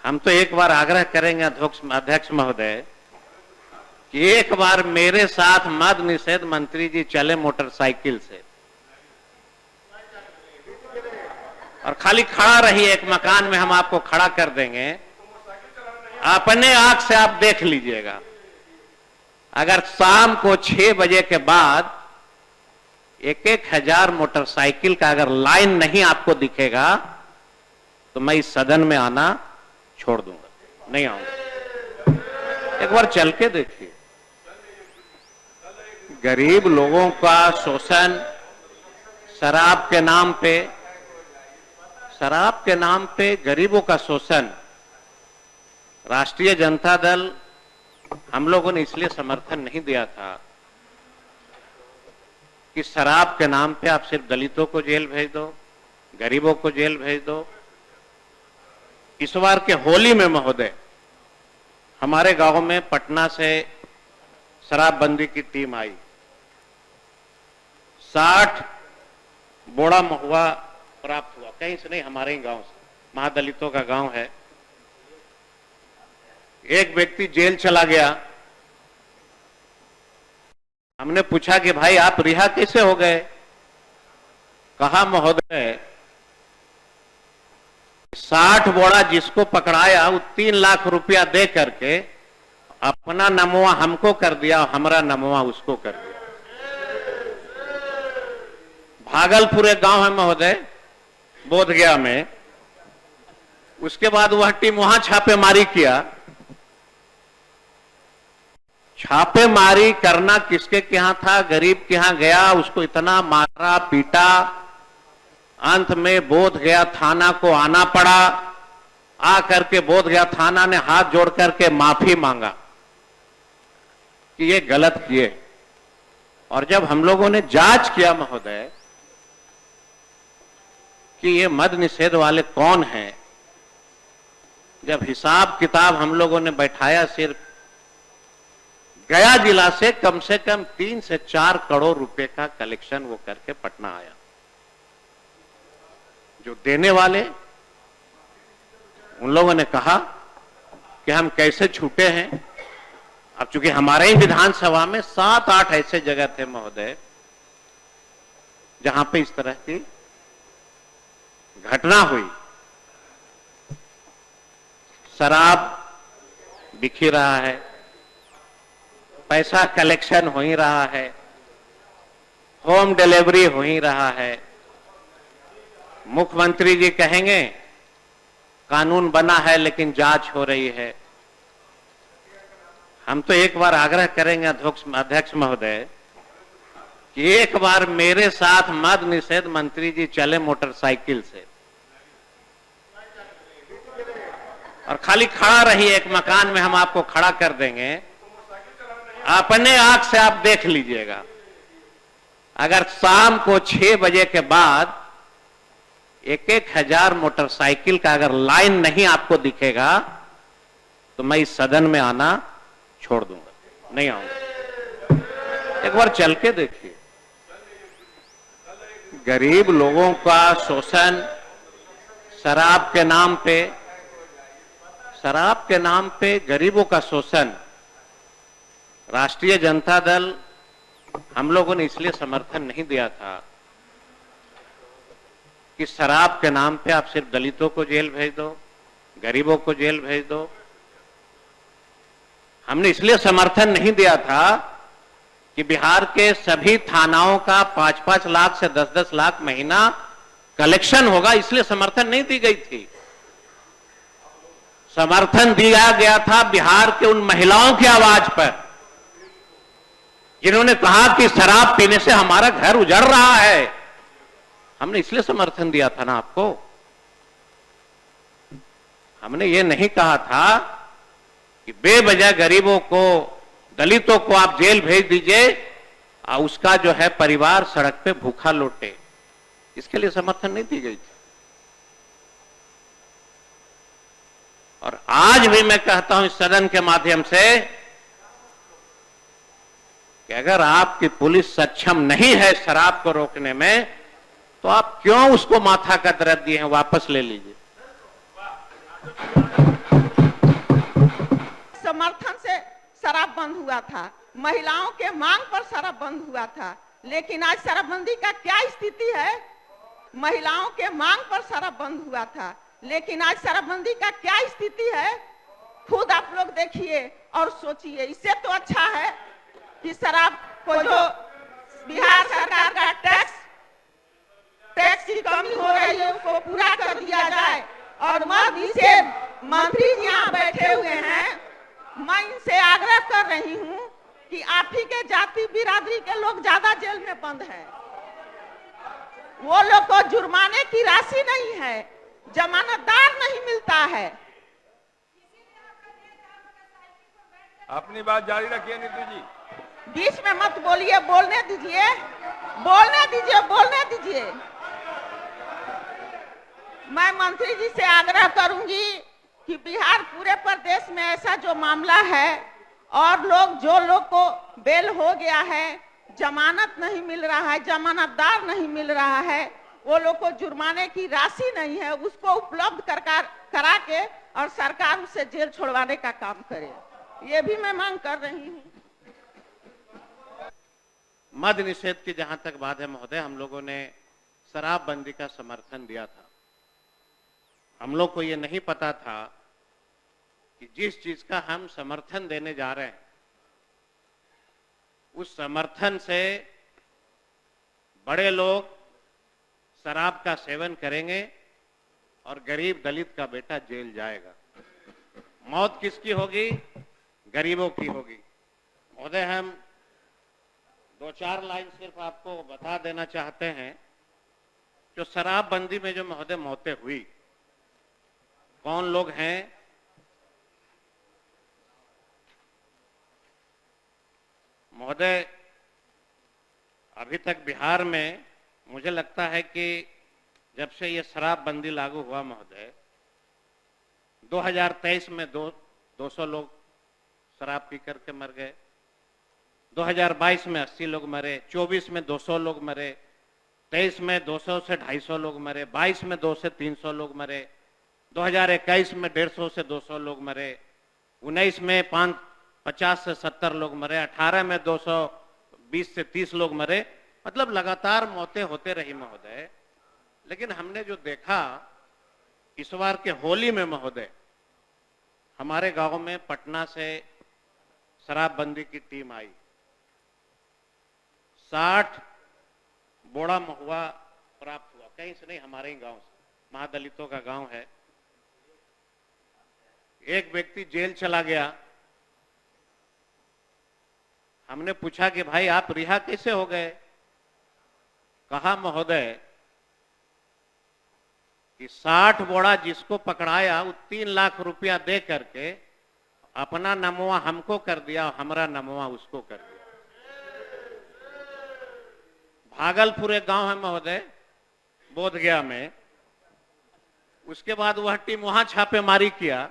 हम तो एक बार आग्रह करेंगे अध्यक्ष महोदय कि एक बार मेरे साथ मद निषेध मंत्री जी चले मोटरसाइकिल से और खाली खड़ा रहिए, एक मकान में हम आपको खड़ा कर देंगे, अपने आंख से आप देख लीजिएगा। अगर शाम को 6 बजे के बाद 1,000 मोटरसाइकिल का अगर लाइन नहीं आपको दिखेगा तो मैं इस सदन में आना छोड़ दूंगा, नहीं आऊंगा। एक बार चल के देखिए, गरीब लोगों का शोषण, शराब के नाम पे गरीबों का शोषण। राष्ट्रीय जनता दल हम लोगों ने इसलिए समर्थन नहीं दिया था कि शराब के नाम पे आप सिर्फ दलितों को जेल भेज दो, गरीबों को जेल भेज दो। इस बार के होली में महोदय हमारे गांव में पटना से शराबबंदी की टीम आई, 60 बोड़ा महुआ प्राप्त हुआ, कहीं से नहीं, हमारे ही गांव से, महादलितों का गांव है। एक व्यक्ति जेल चला गया। हमने पूछा कि भाई आप रिहा कैसे हो गए? कहा महोदय 60 बोड़ा जिसको पकड़ाया वो 3 लाख रुपया दे करके अपना नमवा हमको कर दिया, हमारा नमवा उसको कर दिया। भागलपुर एक गांव है महोदय, बोधगया में। उसके बाद वह टीम वहां छापेमारी किया। छापेमारी करना किसके यहां था? गरीब के यहां गया, उसको इतना मारा पीटा, अंत में बोधगया थाना को आना पड़ा। आ करके बोधगया थाना ने हाथ जोड़ करके माफी मांगा कि ये गलत किए। और जब हम लोगों ने जांच किया महोदय कि ये मद निषेध वाले कौन हैं, जब हिसाब किताब हम लोगों ने बैठाया, सिर्फ गया जिला से कम 3 से 4 करोड़ रुपए का कलेक्शन वो करके पटना आया। जो देने वाले उन लोगों ने कहा कि हम कैसे छूटे हैं। अब चूंकि हमारे ही विधानसभा में 7-8 ऐसे जगह थे महोदय जहां पे इस तरह की घटना हुई। शराब बिखी रहा है, पैसा कलेक्शन हो ही रहा है, होम डिलीवरी हो ही रहा है। मुख्यमंत्री जी कहेंगे कानून बना है लेकिन जांच हो रही है। हम तो एक बार आग्रह करेंगे अध्यक्ष महोदय कि एक बार मेरे साथ मद निषेध मंत्री जी चले मोटरसाइकिल से और खाली खड़ा रहिए, एक मकान में हम आपको खड़ा कर देंगे, अपने आंख से आप देख लीजिएगा। अगर शाम को 6 बजे के बाद 1,000 मोटरसाइकिल का अगर लाइन नहीं आपको दिखेगा तो मैं इस सदन में आना छोड़ दूंगा, नहीं आऊंगा। एक बार चल के देखिए, गरीब लोगों का शोषण, शराब के नाम पे गरीबों का शोषण। राष्ट्रीय जनता दल हम लोगों ने इसलिए समर्थन नहीं दिया था कि शराब के नाम पे आप सिर्फ दलितों को जेल भेज दो, गरीबों को जेल भेज दो। हमने इसलिए समर्थन नहीं दिया था कि बिहार के सभी थानाओं का 5-5 लाख से 10-10 लाख महीना कलेक्शन होगा, इसलिए समर्थन नहीं दी गई थी। समर्थन दिया गया था बिहार के उन महिलाओं की आवाज पर जिन्होंने कहा कि शराब पीने से हमारा घर उजड़ रहा है। हमने इसलिए समर्थन दिया था ना आपको। हमने ये नहीं कहा था कि बेवजह गरीबों को, दलितों को आप जेल भेज दीजिए और उसका जो है परिवार सड़क पे भूखा लौटे। इसके लिए समर्थन नहीं दी गई थी। और आज भी मैं कहता हूं इस सदन के माध्यम से कि अगर आपकी पुलिस सक्षम नहीं है शराब को रोकने में तो आप क्यों उसको माथा का दर्द दिए हैं, वापस ले लीजिए। समर्थन से शराब बंद हुआ था, महिलाओं के मांग पर शराब बंद हुआ था, लेकिन आज शराबबंदी का क्या स्थिति है? महिलाओं के मांग पर शराब बंद हुआ था, लेकिन आज शराबबंदी का क्या स्थिति है? खुद आप लोग देखिए और सोचिए। इससे तो अच्छा है कि शराब को जो बिहार सरकार का टैक्स की कमी हो रही है उसको पूरा कर दिया जाए। और मद निषेध मंत्री जी यहाँ बैठे हुए हैं, मैं इनसे आग्रह कर रही हूँ कि आप ही के जाति बिरादरी के लोग ज्यादा जेल में बंद हैं, वो लोग को जुर्माने की राशि नहीं है, जमानतदार नहीं मिलता है। अपनी बात जारी रखिए नीतू जी। बीच में मत बोलिए, बोलने दीजिए, बोलने दीजिए, बोलने दीजिए। मैं मंत्री जी से आग्रह करूंगी कि बिहार पूरे प्रदेश में ऐसा जो मामला है और जो लोग को बेल हो गया है, जमानत नहीं मिल रहा है, जमानतदार नहीं मिल रहा है, वो लोग को जुर्माने की राशि नहीं है, उसको उपलब्ध करा के और सरकार उससे जेल छोड़वाने का काम करे, ये भी मैं मांग कर रही हूँ। मद निषेध की जहां तक बात है महोदय, हम लोगों ने शराबबंदी का समर्थन दिया था। हम लोग को ये नहीं पता था कि जिस चीज का हम समर्थन देने जा रहे हैं उस समर्थन से बड़े लोग शराब का सेवन करेंगे और गरीब दलित का बेटा जेल जाएगा। मौत किसकी होगी? गरीबों की होगी। महोदय, हम 2-4 लाइन सिर्फ आपको बता देना चाहते हैं। जो शराबबंदी में जो महोदय मौतें हुई, कौन लोग हैं? महोदय, अभी तक बिहार में मुझे लगता है कि जब से ये शराबबंदी लागू हुआ महोदय, 2023 में 200 लोग शराब पी करके मर गए, 2022 में 80 लोग मरे, 24 में 200 लोग मरे, 23 में 200 से 250 लोग मरे, 22 में 200 से 300 लोग मरे, 2021 में 150 से 200 लोग मरे, 19 में 50 से 70 लोग मरे, 18 में 220 से 30 लोग मरे। मतलब लगातार मौतें होते रही महोदय। लेकिन हमने जो देखा इस बार के होली में महोदय, हमारे गांव में पटना से शराबबंदी की टीम आई, 60 बोड़ा महुआ प्राप्त हुआ, कहीं से नहीं, हमारे ही गांव से, महादलितों का गांव है। एक व्यक्ति जेल चला गया। हमने पूछा कि भाई आप रिहा कैसे हो गए? कहा महोदय कि 60 बोड़ा जिसको पकड़ाया वो 3 लाख रुपया दे करके अपना नमवा हमको कर दिया और हमारा नमवा उसको कर दिया। भागलपुर एक गांव है महोदय, बोधगया में। उसके बाद वह टीम वहां छापेमारी किया।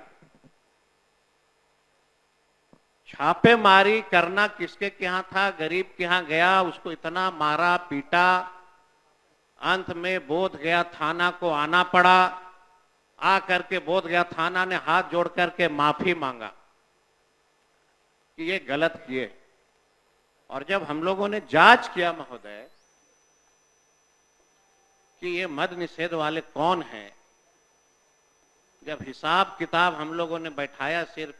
छापेमारी करना किसके यहाँ था? गरीब के यहाँ गया, उसको इतना मारा पीटा, अंत में बोधगया थाना को आना पड़ा। आ करके बोधगया थाना ने हाथ जोड़ करके माफी मांगा कि ये गलत किए। और जब हम लोगों ने जांच किया महोदय कि ये मद निषेध वाले कौन हैं, जब हिसाब किताब हम लोगों ने बैठाया, सिर्फ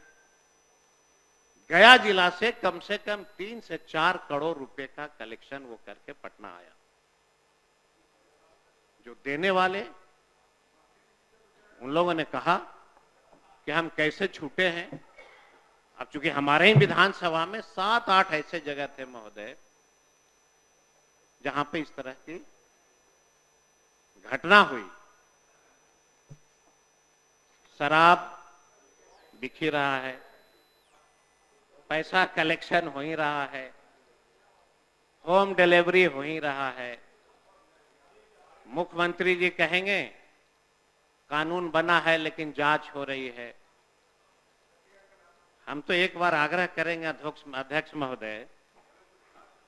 गया जिला से कम 3 से 4 करोड़ रुपए का कलेक्शन वो करके पटना आया। जो देने वाले, उन लोगों ने कहा कि हम कैसे छूटे हैं। अब चूंकि हमारे ही विधानसभा में 7-8 ऐसे जगह थे महोदय जहां पे इस तरह की घटना हुई। शराब बिखी रहा है, पैसा कलेक्शन हो ही रहा है, होम डिलीवरी हो ही रहा है। मुख्यमंत्री जी कहेंगे कानून बना है लेकिन जांच हो रही है। हम तो एक बार आग्रह करेंगे अध्यक्ष महोदय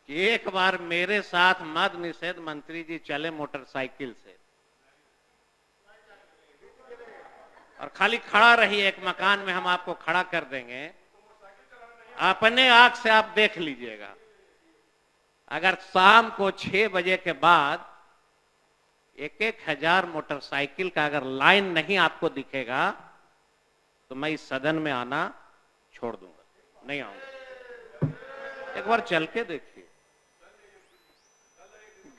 कि एक बार मेरे साथ मद निषेध मंत्री जी चले मोटरसाइकिल से, और खाली खड़ा रहिए, एक मकान में हम आपको खड़ा कर देंगे, अपने आंख से आप देख लीजिएगा। अगर शाम को 6 बजे के बाद 1,000 मोटरसाइकिल का अगर लाइन नहीं आपको दिखेगा तो मैं इस सदन में आना छोड़ दूंगा, नहीं आऊंगा। एक बार चल के देखिए,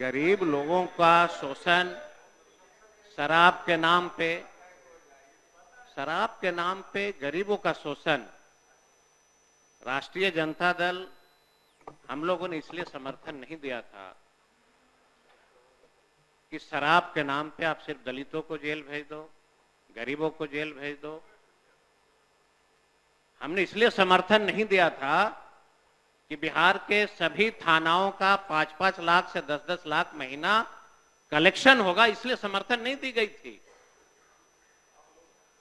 गरीब लोगों का शोषण, शराब के नाम पे गरीबों का शोषण। राष्ट्रीय जनता दल हम लोगों ने इसलिए समर्थन नहीं दिया था कि शराब के नाम पे आप सिर्फ दलितों को जेल भेज दो, गरीबों को जेल भेज दो। हमने इसलिए समर्थन नहीं दिया था कि बिहार के सभी थानाओं का 5-5 लाख से 10-10 लाख महीना कलेक्शन होगा, इसलिए समर्थन नहीं दी गई थी।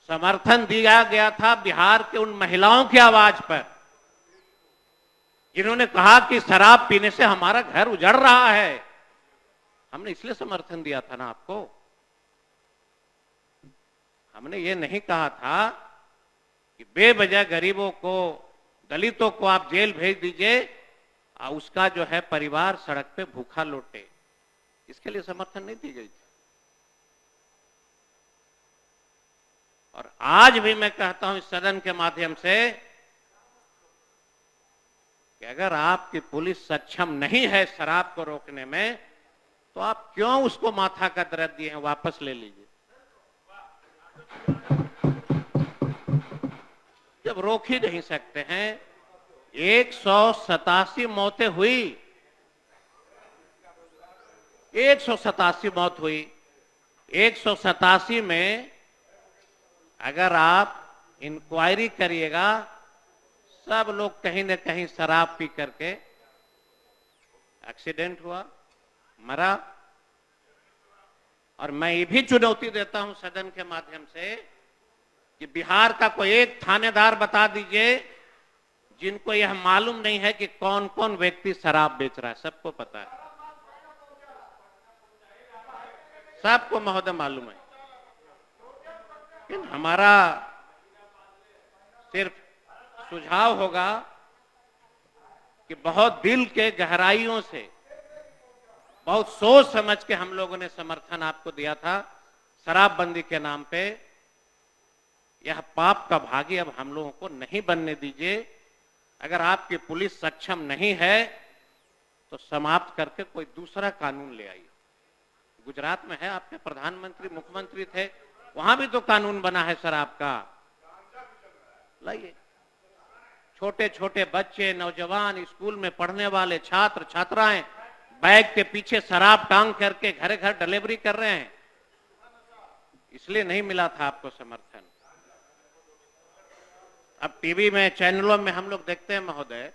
समर्थन दिया गया था बिहार के उन महिलाओं की आवाज पर जिन्होंने कहा कि शराब पीने से हमारा घर उजड़ रहा है। हमने इसलिए समर्थन दिया था ना आपको। हमने ये नहीं कहा था कि बेवजह गरीबों को, दलितों को आप जेल भेज दीजिए और उसका जो है परिवार सड़क पे भूखा लौटे। इसके लिए समर्थन नहीं दी गई थी। और आज भी मैं कहता हूं इस सदन के माध्यम से कि अगर आपकी पुलिस सक्षम नहीं है शराब को रोकने में, तो आप क्यों उसको माथा का दर्द दिए हैं, वापस ले लीजिए। जब रोक ही नहीं सकते हैं, 187 मौतें हुई, 187 मौत हुई। 187 में अगर आप इंक्वायरी करिएगा, सब लोग कहीं न कहीं शराब पी करके एक्सीडेंट हुआ, मरा। और मैं ये भी चुनौती देता हूं सदन के माध्यम से कि बिहार का कोई एक थानेदार बता दीजिए जिनको यह मालूम नहीं है कि कौन कौन व्यक्ति शराब बेच रहा है। सबको पता है, सबको महोदय मालूम है। लेकिन हमारा सिर्फ सुझाव होगा कि बहुत दिल के गहराइयों से, बहुत सोच समझ के हम लोगों ने समर्थन आपको दिया था शराबबंदी के नाम पे। यह पाप का भागी अब हम लोगों को नहीं बनने दीजिए। अगर आपकी पुलिस सक्षम नहीं है तो समाप्त करके कोई दूसरा कानून ले आइए। गुजरात में है, आपके प्रधानमंत्री मुख्यमंत्री थे, वहां भी तो कानून बना है शराब का, लाइए। छोटे छोटे बच्चे, नौजवान, स्कूल में पढ़ने वाले छात्र छात्राएं बैग के पीछे शराब टांग करके घर घर डिलीवरी कर रहे हैं। इसलिए नहीं मिला था आपको समर्थन। अब टीवी में, चैनलों में हम लोग देखते हैं महोदय,